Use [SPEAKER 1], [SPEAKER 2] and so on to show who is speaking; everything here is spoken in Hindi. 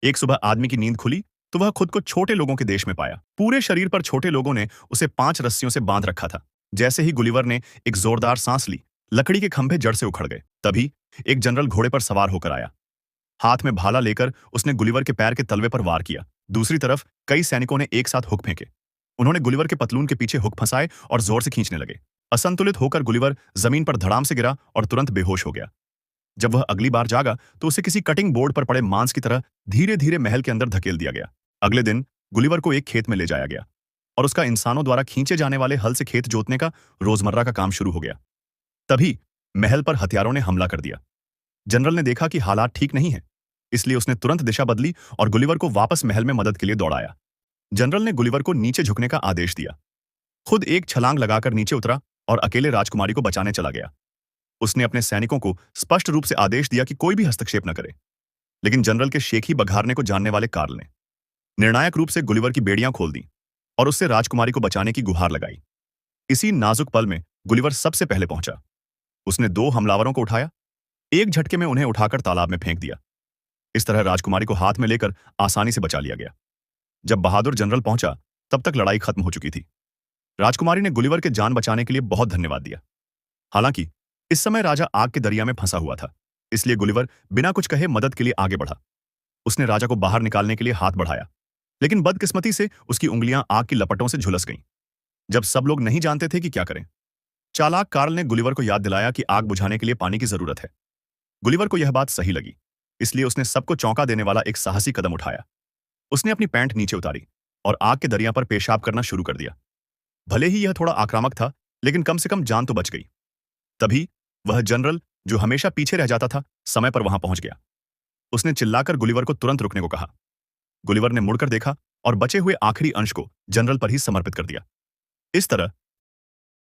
[SPEAKER 1] एक सुबह आदमी की नींद खुली तो वह खुद को छोटे लोगों के देश में पाया। पूरे शरीर पर छोटे लोगों ने उसे 5 रस्सियों से बांध रखा था। जैसे ही गुलिवर ने एक जोरदार सांस ली, लकड़ी के खंभे जड़ से उखड़ गए। तभी एक जनरल घोड़े पर सवार होकर आया। हाथ में भाला लेकर उसने गुलिवर के पैर के तलवे पर वार किया। दूसरी तरफ कई सैनिकों ने एक साथ हुक फेंके। उन्होंने गुलिवर के पतलून के पीछे हुक फंसाए और जोर से खींचने लगे। असंतुलित होकर गुलिवर जमीन पर धड़ाम से गिरा और तुरंत बेहोश हो गया। जब वह अगली बार जागा तो उसे किसी कटिंग बोर्ड पर पड़े मांस की तरह धीरे धीरे महल के अंदर धकेल दिया गया। अगले दिन गुलिवर को एक खेत में ले जाया गया और उसका इंसानों द्वारा खींचे जाने वाले हल से खेत जोतने का रोजमर्रा का काम शुरू हो गया। तभी महल पर हथियारों ने हमला कर दिया। जनरल ने देखा कि हालात ठीक नहीं है, इसलिए उसने तुरंत दिशा बदली और गुलिवर को वापस महल में मदद के लिए दौड़ाया। जनरल ने गुलिवर को नीचे झुकने का आदेश दिया, खुद एक छलांग लगाकर नीचे उतरा और अकेले राजकुमारी को बचाने चला गया। उसने अपने सैनिकों को स्पष्ट रूप से आदेश दिया कि कोई भी हस्तक्षेप न करे, लेकिन जनरल के शेखी बघारने को जानने वाले कार्ल ने निर्णायक रूप से गुलिवर की बेड़ियां खोल दी और उससे राजकुमारी को बचाने की गुहार लगाई। इसी नाजुक पल में गुलिवर सबसे पहले पहुंचा। उसने 2 हमलावरों को उठाया, एक झटके में उन्हें उठाकर तालाब में फेंक दिया। इस तरह राजकुमारी को हाथ में लेकर आसानी से बचा लिया गया। जब बहादुर जनरल पहुंचा तब तक लड़ाई खत्म हो चुकी थी। राजकुमारी ने गुलिवर के जान बचाने के लिए बहुत धन्यवाद दिया। हालांकि इस समय राजा आग के दरिया में फंसा हुआ था, इसलिए गुलिवर बिना कुछ कहे मदद के लिए आगे बढ़ा। उसने राजा को बाहर निकालने के लिए हाथ बढ़ाया, लेकिन बदकिस्मती से उसकी उंगलियां आग की लपटों से झुलस गईं। जब सब लोग नहीं जानते थे कि क्या करें, चालाक कार्ल ने गुलिवर को याद दिलाया कि आग बुझाने के लिए पानी की जरूरत है। गुलिवर को यह बात सही लगी, इसलिए उसने सबको चौंका देने वाला एक साहसी कदम उठाया। उसने अपनी पैंट नीचे उतारी और आग के दरिया पर पेशाब करना शुरू कर दिया। भले ही यह थोड़ा आक्रामक था, लेकिन कम से कम जान तो बच गई। तभी वह जनरल जो हमेशा पीछे रह जाता था, समय पर वहां पहुंच गया। उसने चिल्लाकर गुलिवर को तुरंत रुकने को कहा। गुलिवर ने मुड़कर देखा और बचे हुए आखिरी अंश को जनरल पर ही समर्पित कर दिया। इस तरह